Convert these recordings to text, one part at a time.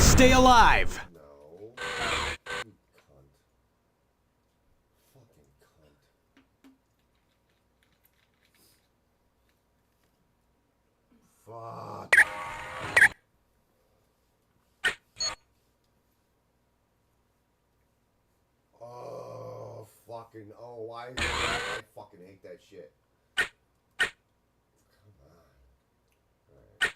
Stay alive! No. You cunt. Fucking cunt. Fuck. Oh, fucking. Oh, why is that? I fucking hate that shit. Come on. Alright.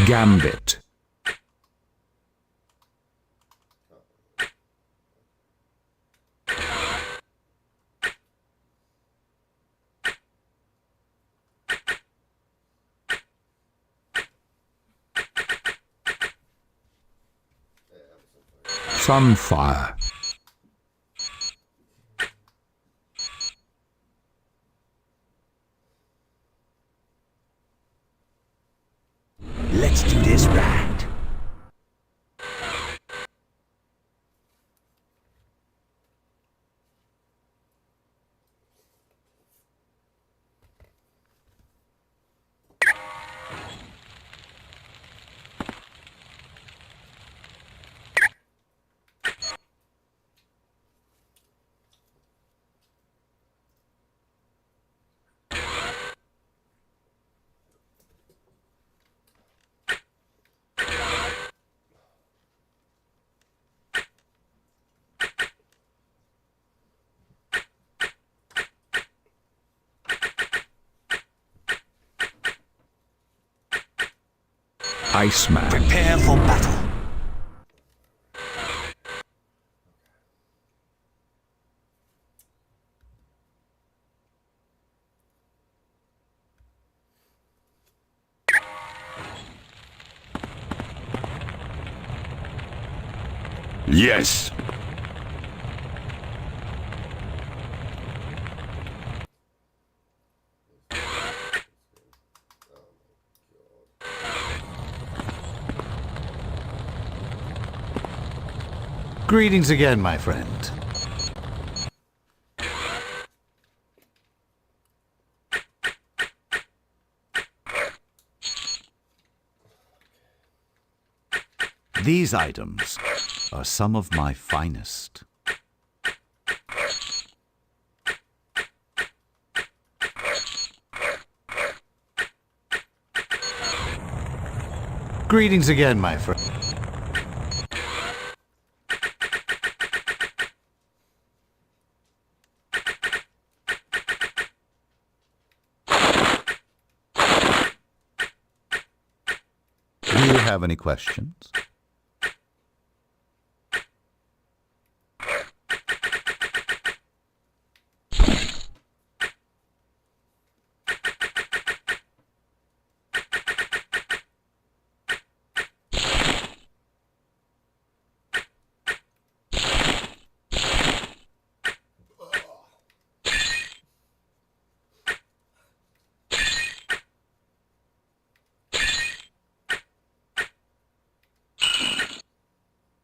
Gambit. Sunfire. Let's do this right. Iceman. Prepare for battle. Yes. Greetings again, my friend. These items are some of my finest. Greetings again, my friend. Do you have any questions?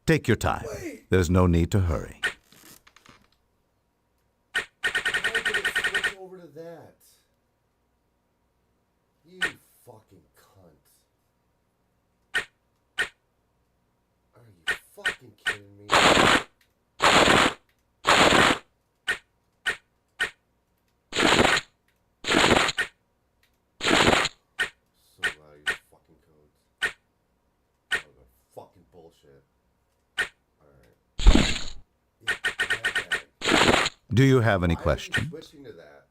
Take your time. There's no need to hurry. Why did it switch over to that? You fucking cunt. Are you fucking kidding me? So glad I used fucking codes. That was a fucking bullshit. Do you have any Why are we questions? switching to that?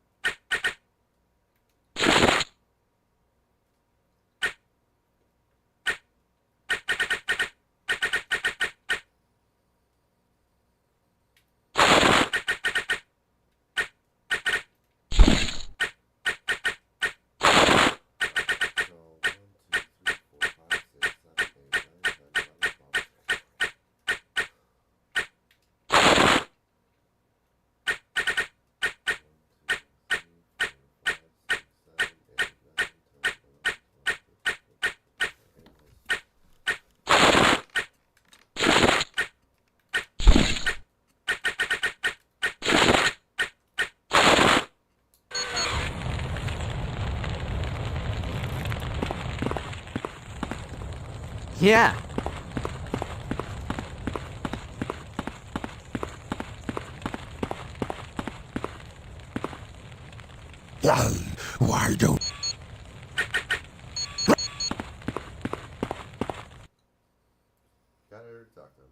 Yeah. Why don't... Got to talk to him.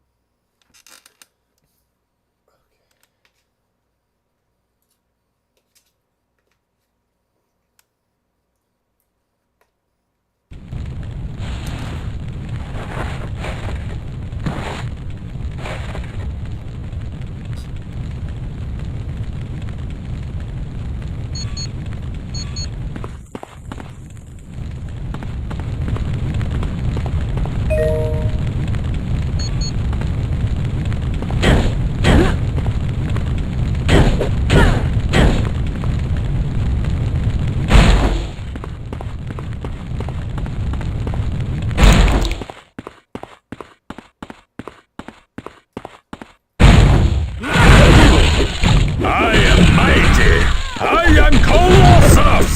I am mighty! I am Colossus!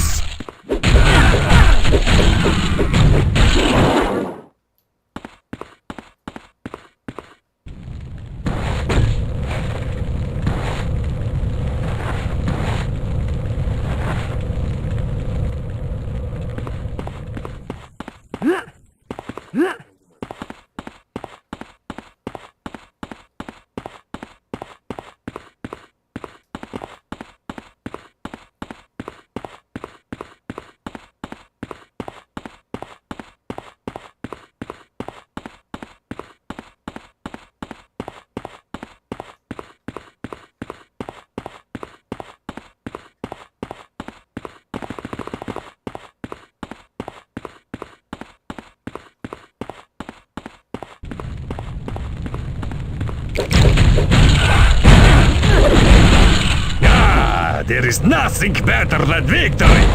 Ah, there is nothing better than victory!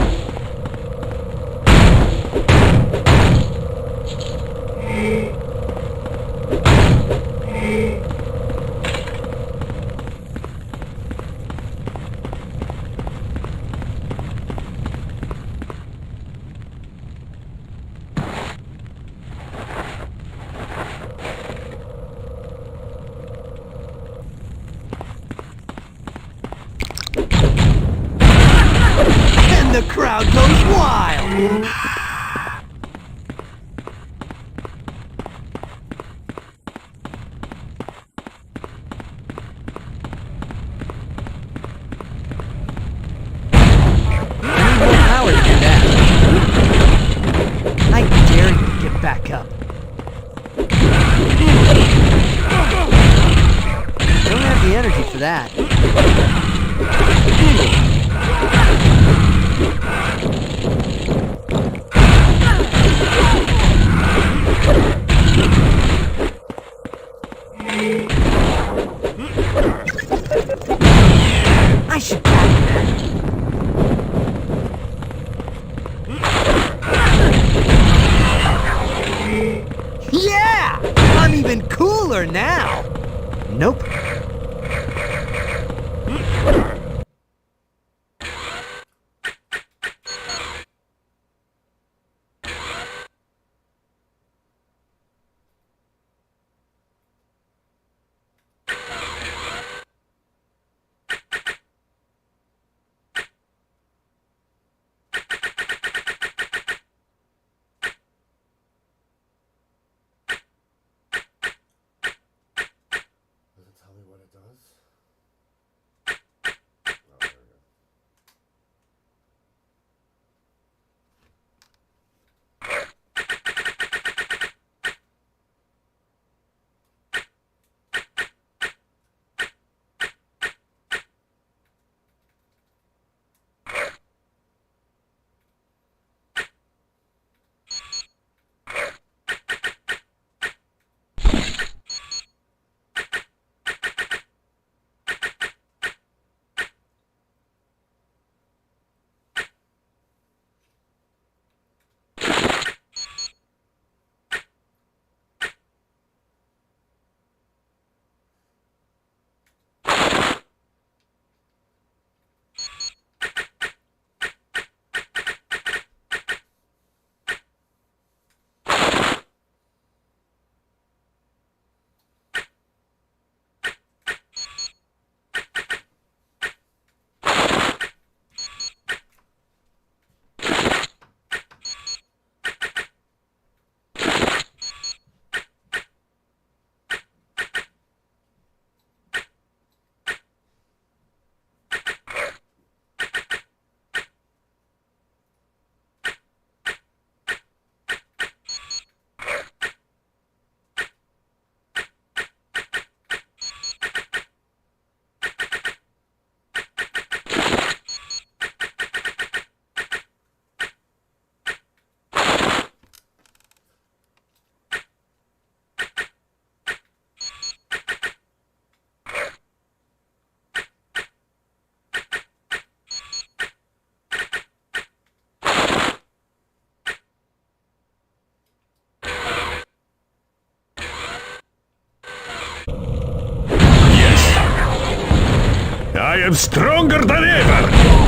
And the crowd goes wild! Power to do that. I dare you to get back up. Don't have the energy for that. I should pack that. Yeah! I'm even cooler now! Nope. Doesn't tell me am stronger than ever!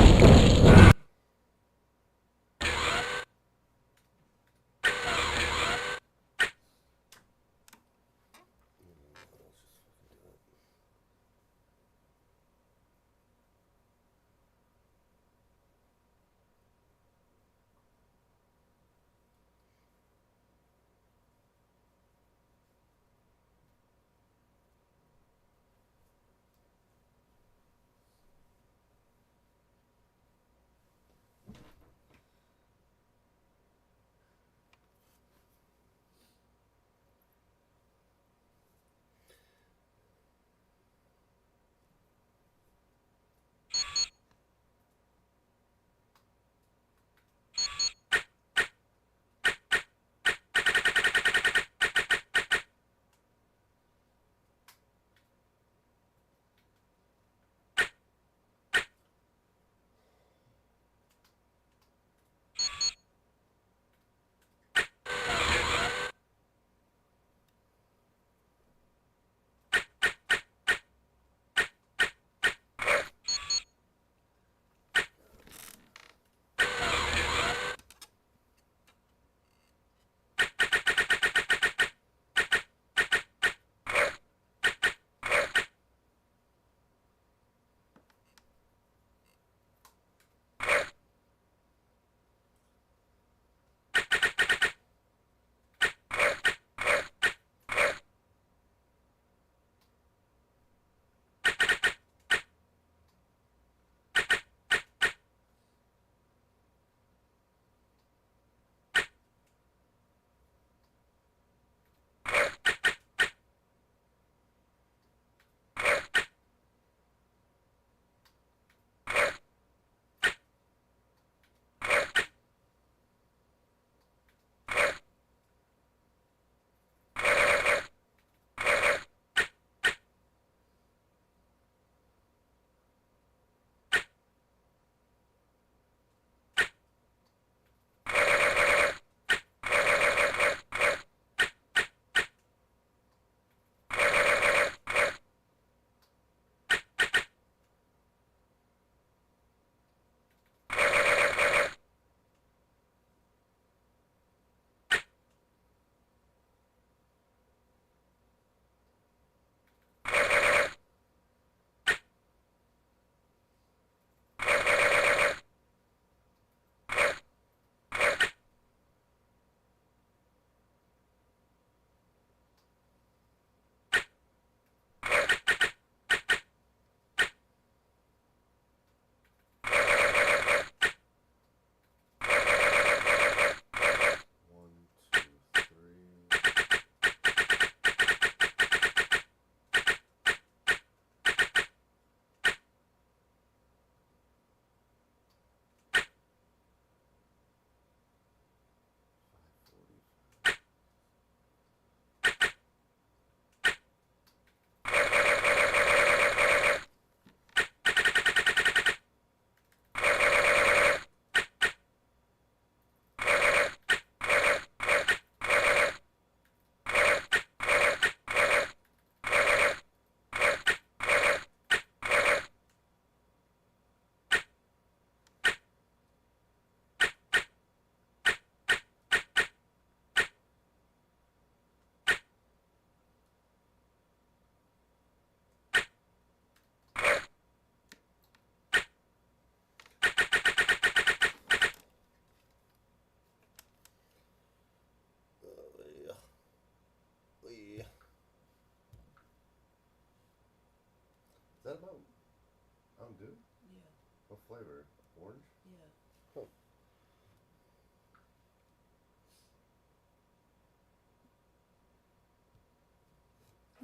that Mountain Dew? Yeah. What flavor? Orange? Yeah. Huh.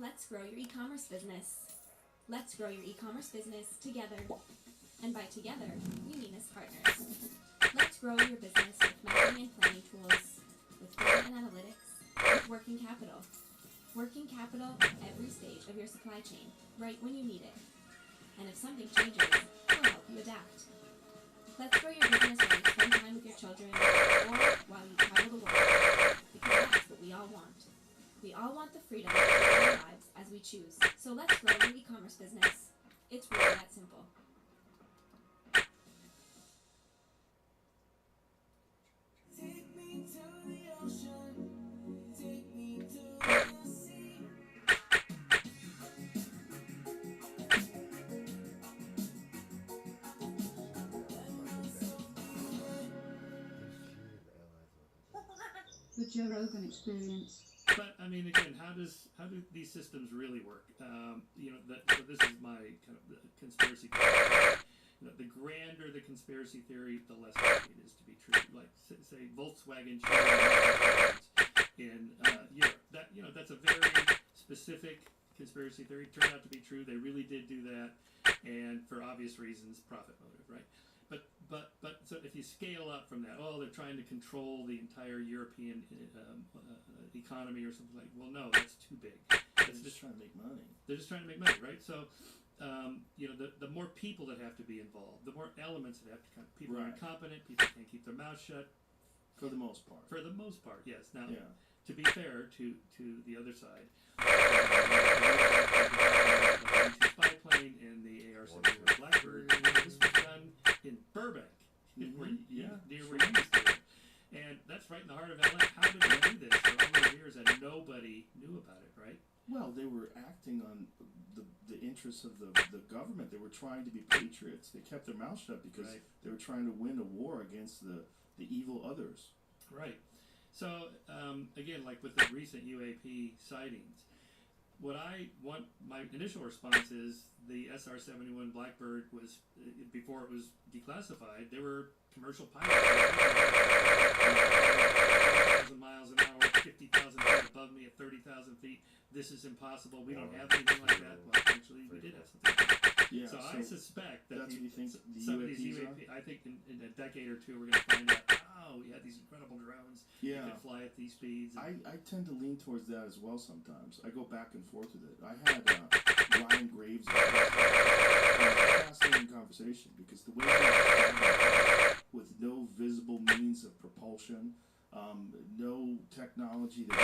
Let's grow your e-commerce business. Let's grow your e-commerce business together. And by together, we mean as partners. Let's grow your business with mapping and planning tools, with data and analytics, with working capital. Working capital at every stage of your supply chain, right when you need it. And if something changes, we'll help you adapt. Let's grow your business while you spend time with your children, or while you travel the world, because that's what we all want. We all want the freedom to live our lives as we choose. So let's grow your e-commerce business. It's really that simple. Joe Rogan Experience. But I mean, again, how do these systems really work? So this is my kind of conspiracy theory. The grander the conspiracy theory, the less likely it is to be true. Like say Volkswagen in Europe. That's a very specific conspiracy theory. Turned out to be true. They really did do that, and for obvious reasons, profit motive, right? But so if you scale up from that, they're trying to control the entire European economy or something like. Well, no, that's too big. They're just trying to make money. They're just trying to make money, right? So, the more people that have to be involved, the more elements that have to come. People are incompetent. People can't keep their mouth shut. For the most part. For the most part, yes. Now, yeah. To be fair to the other side, the spy plane and the AR-71 Blackbird, this was done in Burbank, near where you used to live. And that's right in the heart of LA. How did they do this for all those years and nobody knew about it, right? Well, they were acting on the interests of the government. They were trying to be patriots. They kept their mouth shut because they were trying to win a war against the evil others. Right. So, again, like with the recent UAP sightings, what I want, my initial response is the SR-71 Blackbird was, before it was declassified, there were commercial pilots 1,000 miles an hour, 50,000 feet above me at 30,000 feet. This is impossible. We don't have anything like that. Well, actually, we did have something like that. Yeah, so I suspect that that's what you think some of these UAP, I think in a decade or two we're going to find out, we had these incredible drones. Yeah. They could fly at these speeds. I tend to lean towards that as well sometimes. I go back and forth with it. I had Ryan Graves on. It was a fascinating conversation because the way he was with no visible means of propulsion, no technology that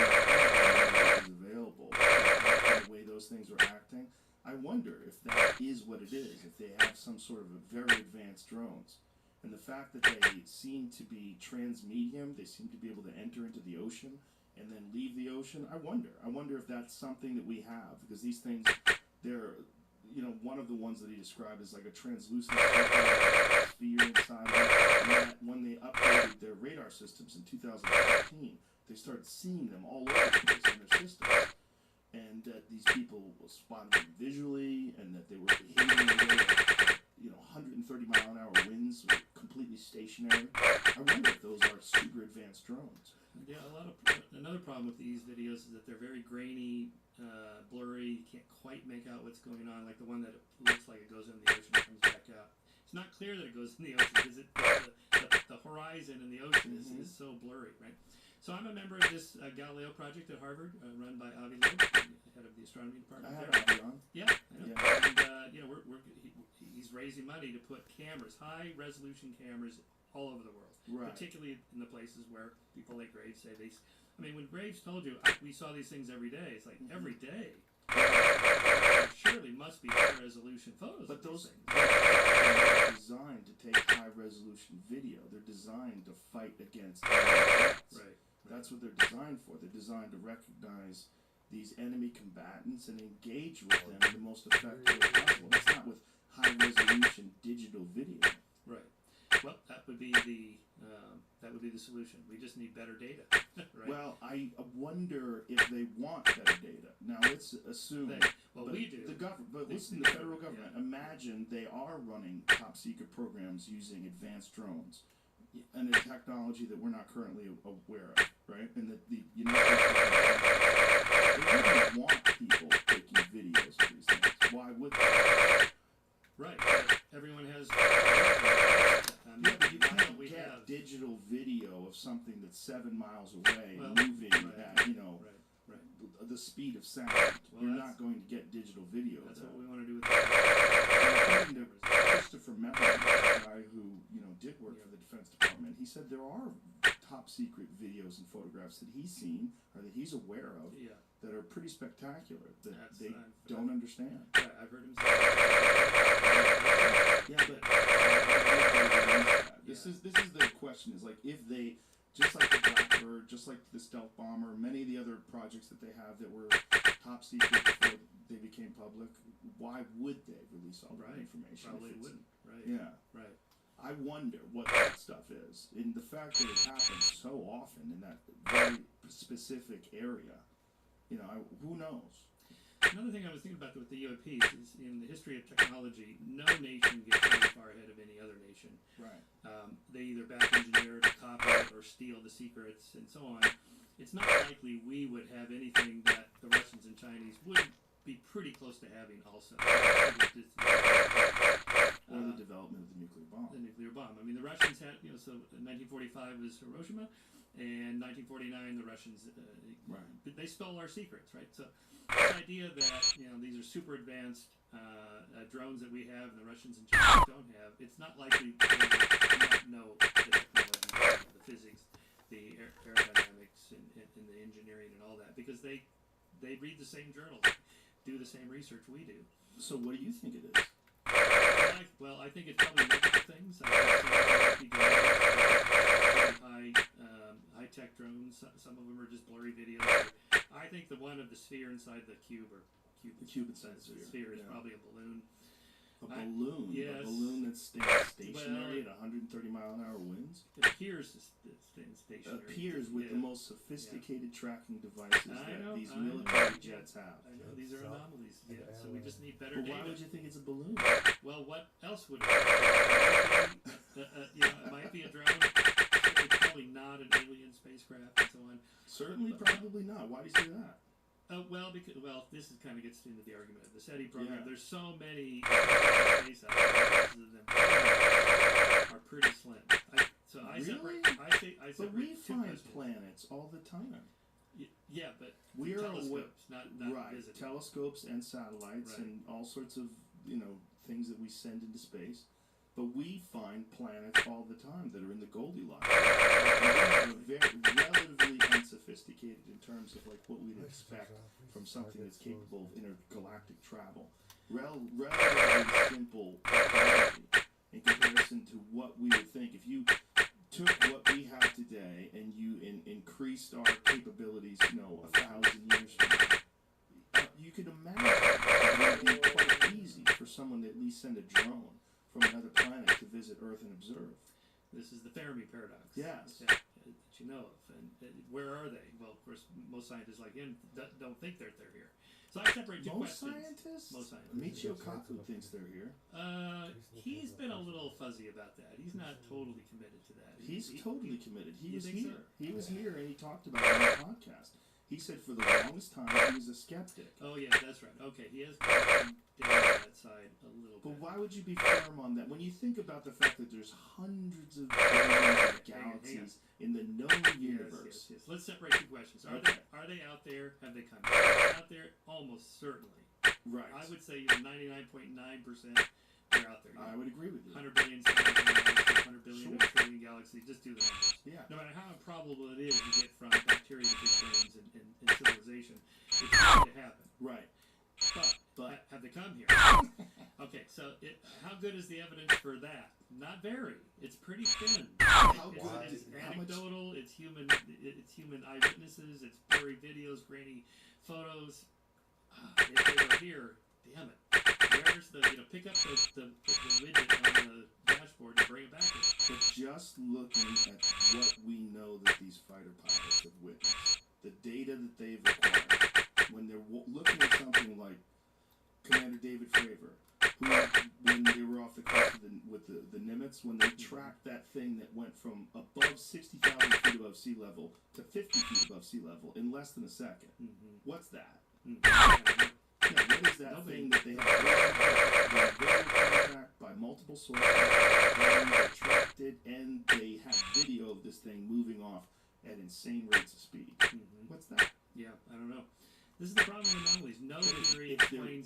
was available, and the way those things were acting, I wonder if that is what it is, if they have some sort of a very advanced drones. And the fact that they seem to be transmedium, they seem to be able to enter into the ocean and then leave the ocean, I wonder if that's something that we have, because these things, they're, one of the ones that he described is like a translucent sphere inside of it, and that when they updated their radar systems in 2015, they started seeing them all over the place in their systems. And that these people spotted them visually, and that they were behaving in a way like, 130 mile an hour winds, completely stationary. I wonder if those are super advanced drones. Yeah, another problem with these videos is that they're very grainy, blurry. You can't quite make out what's going on. Like the one that looks like it goes in the ocean and comes back out. It's not clear that it goes in the ocean because the horizon in the ocean is so blurry, right? So I'm a member of this Galileo project at Harvard, run by Avi Loeb, head of the astronomy department. I had Avi on. Yeah, I know. And he's raising money to put cameras, high-resolution cameras, all over the world, particularly in the places where people like Graves say they. I mean, when Graves told you we saw these things every day, it's like every day. Surely must be high-resolution photos. But those things are designed to take high-resolution video. They're designed to fight against threats. Right. That's what they're designed for. They're designed to recognize these enemy combatants and engage with them in the most effective way possible. That's not with high-resolution digital video. Right. Well, that would be the solution. We just need better data. Right? Well, I wonder if they want better data. Now let's assume. We do. The government, but listen, the federal government. Yeah. Imagine they are running top secret programs using advanced drones, and a technology that we're not currently aware of, right? And that the United States they wouldn't want people taking videos of these things. Why would they? Right. Everyone has. Yeah, but you can't get digital video of something that's 7 miles away, moving at the speed of sound. You're not going to get digital video. That's what we want to do with according to Christopher Mellon, the guy who did work for the Defense Department, he said there are top secret videos and photographs that he's seen or that he's aware of that are pretty spectacular that they don't understand. Right, I've heard him say that. Yeah, but this is the question: is like if they, just like the Blackbird, just like the stealth bomber, many of the other projects that they have that were top secret before they became public, why would they release all that information? Probably wouldn't. Right. Yeah. Right. I wonder what that stuff is. And the fact that it happens so often in that very specific area, who knows? Another thing I was thinking about with the UAPs is in the history of technology, no nation gets very far ahead of any other nation. Right. They either back engineer it, or copy it, or steal the secrets, and so on. It's not likely we would have anything that the Russians and Chinese wouldn't be pretty close to having also. Or the development of the nuclear bomb. The nuclear bomb. I mean, the Russians had, so 1945 was Hiroshima, and 1949 the Russians, Right. they stole our secrets, right? So this idea that, these are super advanced drones that we have and the Russians and Chinese don't have, it's not likely they would not know the technology, the physics, the aerodynamics, and the engineering and all that, because they read the same journals, do the same research we do. So what do you think it is? Well, I think it's probably multiple things. I think some really high-tech drones. Some of them are just blurry videos. I think the one of the sphere inside the cube, The cube inside the sphere, is yeah. probably a balloon. A balloon? Yes. A balloon that stays stationary at 130 mile an hour winds? It appears to stay stationary. Appears with Yeah. the most sophisticated tracking devices that these I know. military jets have. I know these are anomalies. Yeah, so we just need better But data. why would you think it's a balloon? Well, what else would it be? It might be a drone. It's probably not an alien spacecraft and so on. Certainly, probably not. Why do you say that? This kind of gets into the argument of the SETI program. Yeah. There's so many space out there, are pretty slim. I Really? separate But we two find questions. planets all the time. Yeah, but We are telescopes, not right, visiting. telescopes and satellites Right. and all sorts of things that we send into space. But we find planets all the time that are in the Goldilocks. And they're very relatively unsophisticated in terms of like what we'd expect from something that's capable of intergalactic travel. Relatively simple technology in comparison to what we would think. If you took what we have today and you increased our capabilities, 1,000 years from now, you could imagine it would be quite easy for someone to at least send a drone from another planet to visit Earth and observe. This is the Fermi paradox. Yes. That you know of. And where are they? Well, of course, most scientists like him don't think they're here. So I separate two Most questions. scientists? Most scientists. Michio Kaku thinks they're here. He's been a little fuzzy about that. He's not totally committed to that. He's totally committed. He You was think here. so? He was here and he talked about it on the podcast. He said for the longest time he was a skeptic. Oh yeah, that's right. Okay, he has come down on that side a little But bit. why would you be firm on that? When you think about the fact that there's hundreds of billions of galaxies in the known universe. Yes. Let's separate two questions. Are they out there? Have they come out there? Almost certainly. Right. I would say 99.9% they're out there. I would agree with you. 100 billion stars, 100 billion, Sure. trillion galaxies. Just do the numbers. Yeah. No matter how improbable it is to get from bacteria to big brains and civilization, it's going to happen. Right. But have they come here? Okay, so how good is the evidence for that? Not very. It's pretty thin. How It's good? How much? anecdotal. It's human eyewitnesses. It's blurry videos, grainy photos. If they were here, damn it. Where's the pick up the widget on the dashboard and bring it back here. But just looking at what we know that these fighter pilots have witnessed, the data that they've acquired, when they're looking at something like Commander David Fravor, who, when they were off the coast with the Nimitz, when they tracked that thing that went from above 60,000 feet above sea level to 50 feet above sea level in less than a second. Mm-hmm. What's that? Mm-hmm. Yeah, what is that Nobody. thing that they have visual contact by multiple sources, and they tracked it, and they have video of this thing moving off at insane rates of speed? Mm-hmm. What's that? Yeah, I don't know. This is the problem with anomalies. No theory If there explains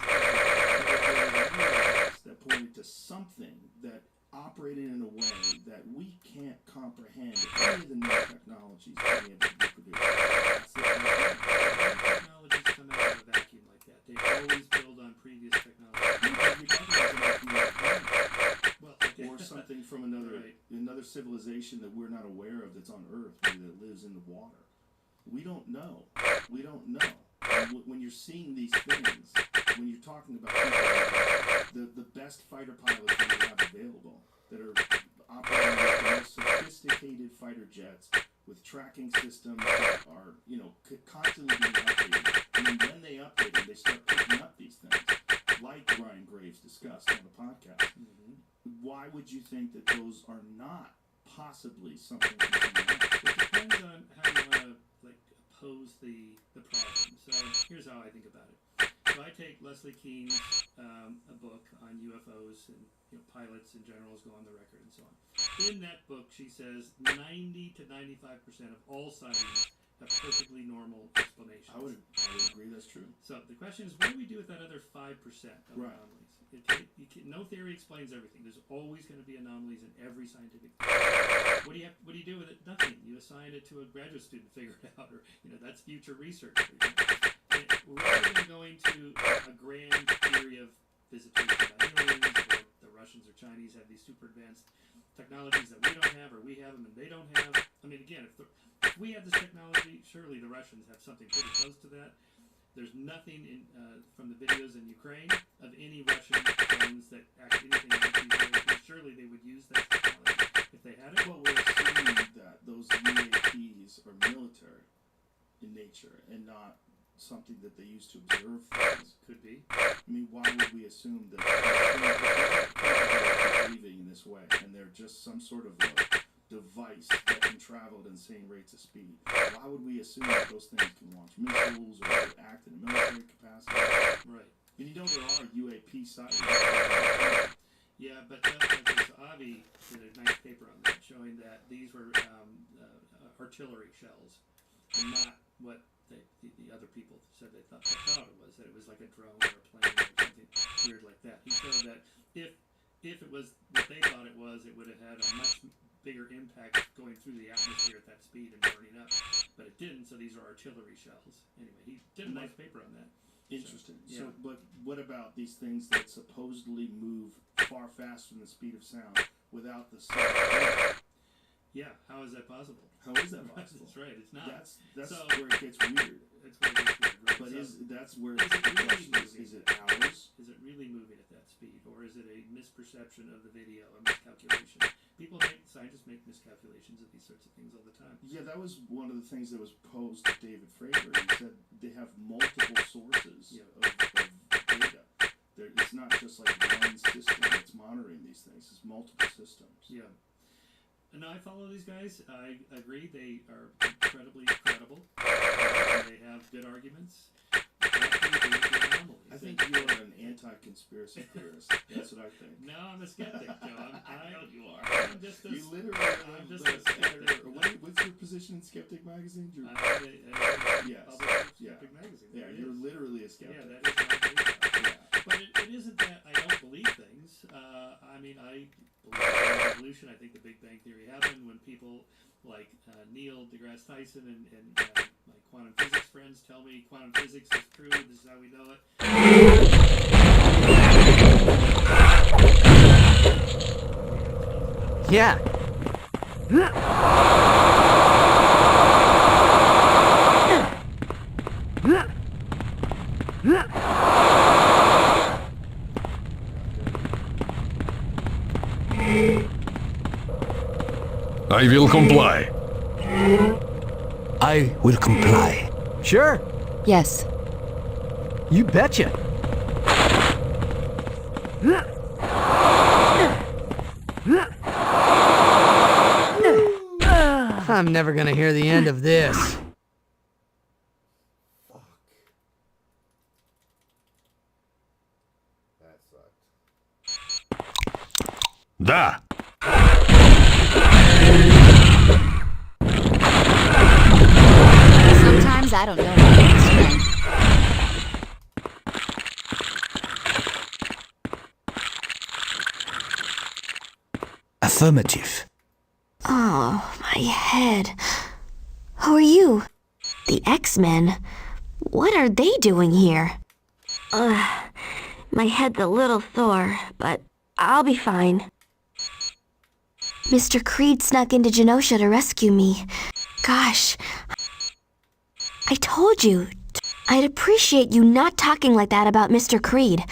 that pointed to something that operated in a way that we can't comprehend any of the new technologies being able to be produced. That's the problem. technologies come out of a vacuum like that. They always build on previous technology. Well, okay. Or something from another Right. another civilization that we're not aware of that's on Earth, maybe that lives in the water. We don't know. We don't know. And when you're seeing these things, when you're talking about people, the best fighter pilots that we have available that are operating with the most sophisticated fighter jets with tracking systems that are, constantly being updated. And then when they update them, they start picking up these things, like Ryan Graves discussed on the podcast. Why would you think that those are not possibly something from someone else? It depends on how you want to pose the problem. So here's how I think about it. So I take Leslie Kean's a book on UFOs and pilots in general go on the record and so on. In that book, she says 90 to 95% of all sightings have perfectly normal explanations. I would agree that's true. So the question is, what do we do with that other 5% of Right. anomalies? No theory explains everything. There's always going to be anomalies in every scientific theory. What do you do with it? Nothing. You assign it to a graduate student to figure it out, or that's future research. Rather than going to a grand theory of visitation by aliens, or the Russians or Chinese have these super advanced technologies that we don't have, or we have them and they don't have. I mean, again, if we have this technology, surely the Russians have something pretty close to that. There's nothing from the videos in Ukraine of any Russian drones that act anything like these UAPs. Surely they would use that technology if they had it. Well, we're assuming that those UAPs are military in nature and not something that they use to observe things. Could be. I mean, why would we assume that they're behaving in this way and they're just some sort of a device that can travel at insane rates of speed? Why would we assume that those things can launch missiles or act in a military capacity? Right. And there are UAP sites. Yeah, but Avi did a nice paper on that, showing that these were artillery shells, and not what the other people said they thought it was. That it was like a drone or a plane or something weird like that. He showed that if it was what they thought it would have had a much bigger impact going through the atmosphere at that speed and burning up. But it didn't, so these are artillery shells. Anyway, he did a nice paper on that. Interesting. So, So, but what about these things that supposedly move far faster than the speed of sound without the sound? Yeah, how is that possible? How is that possible? That's right, it's not. That's So- where it gets weird. That's where it gets weird, right? But So, that's where is the it really question is moving? it ours? Is it really moving at that speed, or is it a misperception of the video, a miscalculation? Scientists make miscalculations of these sorts of things all the time. Yeah, that was one of the things that was posed to David Fravor. He said they have multiple sources of data. It's not just like one system that's monitoring these things. It's multiple systems. Yeah. And I follow these guys. I agree they are incredibly credible. They have good arguments. What can we do with the anomalies? I think you are an anti-conspiracy theorist. That's what I think. No, I'm a skeptic, Joe. I know you are. I'm just a, You literally I'm just a skeptic. What's your position in Skeptic Magazine? You're, Yes. Yeah. Skeptic Magazine. yeah, There it you're is. literally a skeptic. Yeah, that is my belief. Yeah. But it isn't that I don't believe things. I mean, I believe in evolution. I think the Big Bang Theory happened when people like Neil deGrasse Tyson and my quantum physics friends tell me quantum physics is true. This is how we know it. Yeah. I will comply. I will comply. Sure. Yes. You betcha. I'm never gonna hear the end of this. Fuck. That sucked. Да. Sometimes I don't know how to explain. Affirmative. Oh, my head. Who are you? The X-Men? What are they doing here? My head's a little sore, but I'll be fine. Mr. Creed snuck into Genosha to rescue me. Gosh. I told you. I'd appreciate you not talking like that about Mr. Creed.